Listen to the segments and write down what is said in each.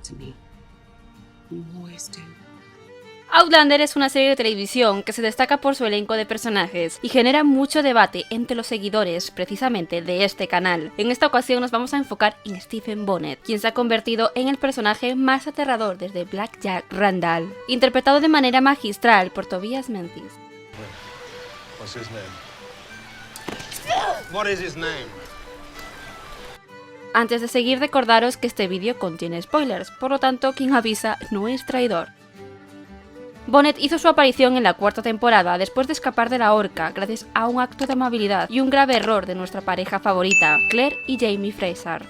to me. You always do. Outlander es una serie de televisión que se destaca por su elenco de personajes y genera mucho debate entre los seguidores precisamente de este canal. En esta ocasión nos vamos a enfocar en Stephen Bonnet, quien se ha convertido en el personaje más aterrador desde Black Jack Randall, interpretado de manera magistral por Tobias Menzies. What's his name? What is his name? Antes de seguir, recordaros que este vídeo contiene spoilers, por lo tanto quien avisa no es traidor. Bonnet hizo su aparición en la cuarta temporada después de escapar de la horca gracias a un acto de amabilidad y un grave error de nuestra pareja favorita, Claire y Jamie Fraser.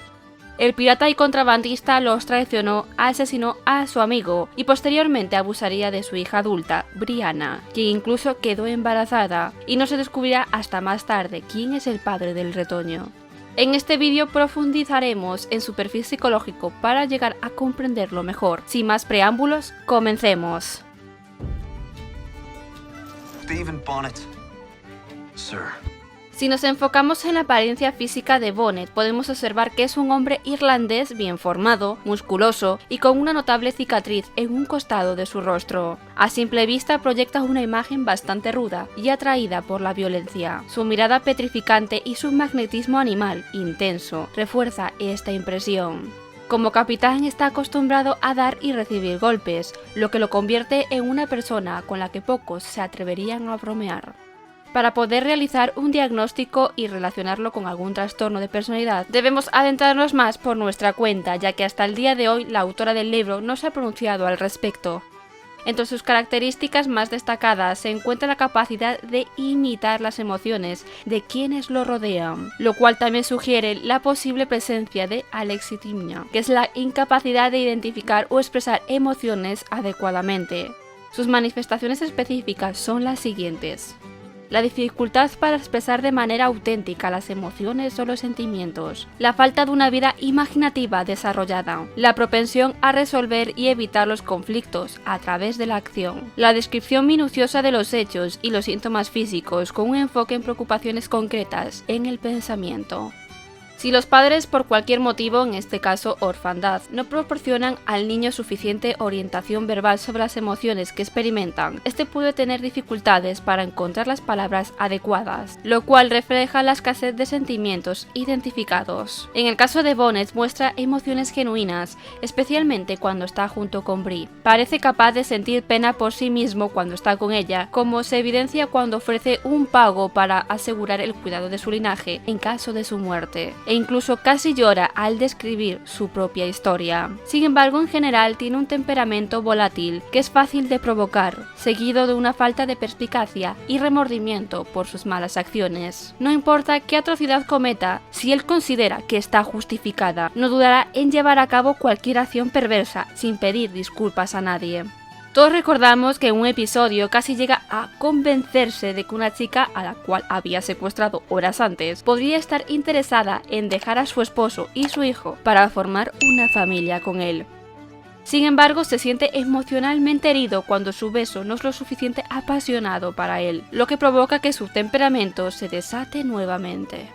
El pirata y contrabandista los traicionó, asesinó a su amigo y posteriormente abusaría de su hija adulta, Brianna, quien incluso quedó embarazada, y no se descubrirá hasta más tarde quién es el padre del retoño. En este vídeo profundizaremos en su perfil psicológico para llegar a comprenderlo mejor. Sin más preámbulos, comencemos. Stephen Bonnet. Sir. Si nos enfocamos en la apariencia física de Bonnet, podemos observar que es un hombre irlandés bien formado, musculoso y con una notable cicatriz en un costado de su rostro. A simple vista proyecta una imagen bastante ruda y atraída por la violencia. Su mirada petrificante y su magnetismo animal intenso refuerza esta impresión. Como capitán está acostumbrado a dar y recibir golpes, lo que lo convierte en una persona con la que pocos se atreverían a bromear. Para poder realizar un diagnóstico y relacionarlo con algún trastorno de personalidad, debemos adentrarnos más por nuestra cuenta, ya que hasta el día de hoy la autora del libro no se ha pronunciado al respecto. Entre sus características más destacadas se encuentra la capacidad de imitar las emociones de quienes lo rodean, lo cual también sugiere la posible presencia de alexithymia, que es la incapacidad de identificar o expresar emociones adecuadamente. Sus manifestaciones específicas son las siguientes: la dificultad para expresar de manera auténtica las emociones o los sentimientos, la falta de una vida imaginativa desarrollada, la propensión a resolver y evitar los conflictos a través de la acción, la descripción minuciosa de los hechos y los síntomas físicos con un enfoque en preocupaciones concretas en el pensamiento. Si los padres, por cualquier motivo, en este caso orfandad, no proporcionan al niño suficiente orientación verbal sobre las emociones que experimentan, este puede tener dificultades para encontrar las palabras adecuadas, lo cual refleja la escasez de sentimientos identificados. En el caso de Bonnet muestra emociones genuinas, especialmente cuando está junto con Brie. Parece capaz de sentir pena por sí mismo cuando está con ella, como se evidencia cuando ofrece un pago para asegurar el cuidado de su linaje en caso de su muerte, e incluso casi llora al describir su propia historia. Sin embargo, en general tiene un temperamento volátil que es fácil de provocar, seguido de una falta de perspicacia y remordimiento por sus malas acciones. No importa qué atrocidad cometa, si él considera que está justificada, no dudará en llevar a cabo cualquier acción perversa sin pedir disculpas a nadie. Todos recordamos que en un episodio casi llega a convencerse de que una chica a la cual había secuestrado horas antes podría estar interesada en dejar a su esposo y su hijo para formar una familia con él. Sin embargo, se siente emocionalmente herido cuando su beso no es lo suficiente apasionado para él, lo que provoca que su temperamento se desate nuevamente.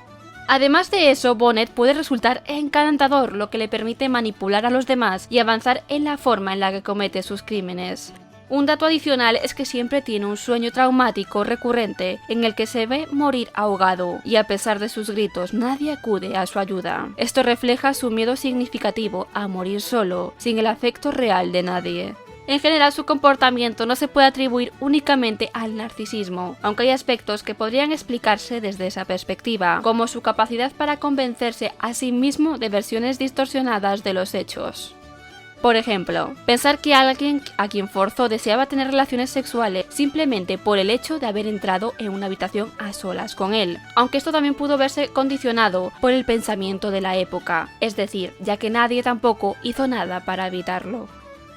Además de eso, Bonnet puede resultar encantador, lo que le permite manipular a los demás y avanzar en la forma en la que comete sus crímenes. Un dato adicional es que siempre tiene un sueño traumático recurrente en el que se ve morir ahogado, y a pesar de sus gritos nadie acude a su ayuda. Esto refleja su miedo significativo a morir solo, sin el afecto real de nadie. En general, su comportamiento no se puede atribuir únicamente al narcisismo, aunque hay aspectos que podrían explicarse desde esa perspectiva, como su capacidad para convencerse a sí mismo de versiones distorsionadas de los hechos. Por ejemplo, pensar que alguien a quien forzó deseaba tener relaciones sexuales simplemente por el hecho de haber entrado en una habitación a solas con él, aunque esto también pudo verse condicionado por el pensamiento de la época, es decir, ya que nadie tampoco hizo nada para evitarlo.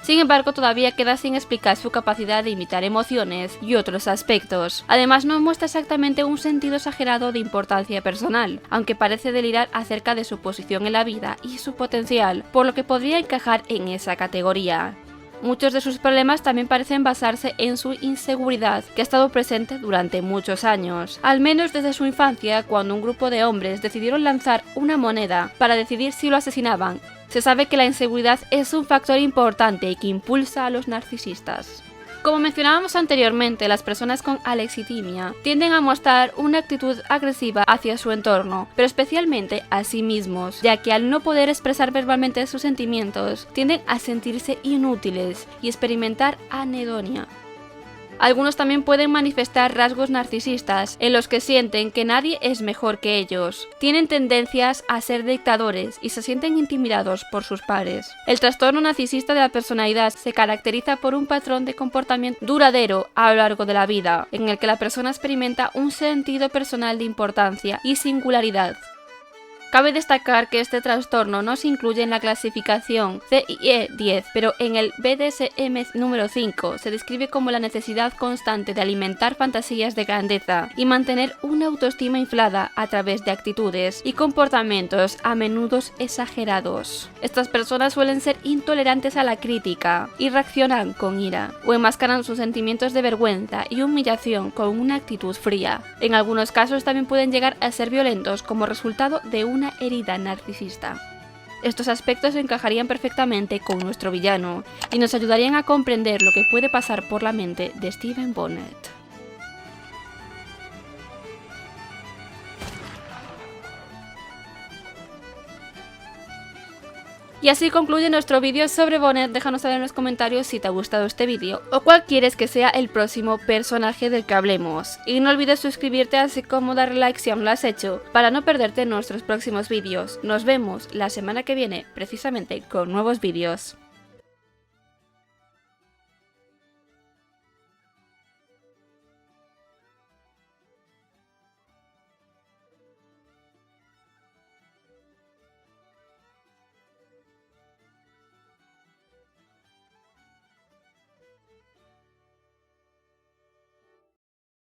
Sin embargo, todavía queda sin explicar su capacidad de imitar emociones y otros aspectos. Además, no muestra exactamente un sentido exagerado de importancia personal, aunque parece delirar acerca de su posición en la vida y su potencial, por lo que podría encajar en esa categoría. Muchos de sus problemas también parecen basarse en su inseguridad, que ha estado presente durante muchos años, al menos desde su infancia, cuando un grupo de hombres decidieron lanzar una moneda para decidir si lo asesinaban Se sabe que la inseguridad es un factor importante y que impulsa a los narcisistas. Como mencionábamos anteriormente, las personas con alexitimia tienden a mostrar una actitud agresiva hacia su entorno, pero especialmente a sí mismos, ya que al no poder expresar verbalmente sus sentimientos, tienden a sentirse inútiles y experimentar anedonia. Algunos también pueden manifestar rasgos narcisistas, en los que sienten que nadie es mejor que ellos. Tienen tendencias a ser dictadores y se sienten intimidados por sus pares. El trastorno narcisista de la personalidad se caracteriza por un patrón de comportamiento duradero a lo largo de la vida, en el que la persona experimenta un sentido personal de importancia y singularidad. Cabe destacar que este trastorno no se incluye en la clasificación CIE-10, pero en el BDSM número 5 se describe como la necesidad constante de alimentar fantasías de grandeza y mantener una autoestima inflada a través de actitudes y comportamientos a menudo exagerados. Estas personas suelen ser intolerantes a la crítica y reaccionan con ira, o enmascaran sus sentimientos de vergüenza y humillación con una actitud fría. En algunos casos también pueden llegar a ser violentos como resultado de una herida narcisista. Estos aspectos encajarían perfectamente con nuestro villano y nos ayudarían a comprender lo que puede pasar por la mente de Stephen Bonnet. Y así concluye nuestro vídeo sobre Bonnet. Déjanos saber en los comentarios si te ha gustado este vídeo o cuál quieres que sea el próximo personaje del que hablemos. Y no olvides suscribirte así como darle like si aún lo has hecho para no perderte nuestros próximos vídeos. Nos vemos la semana que viene precisamente con nuevos vídeos.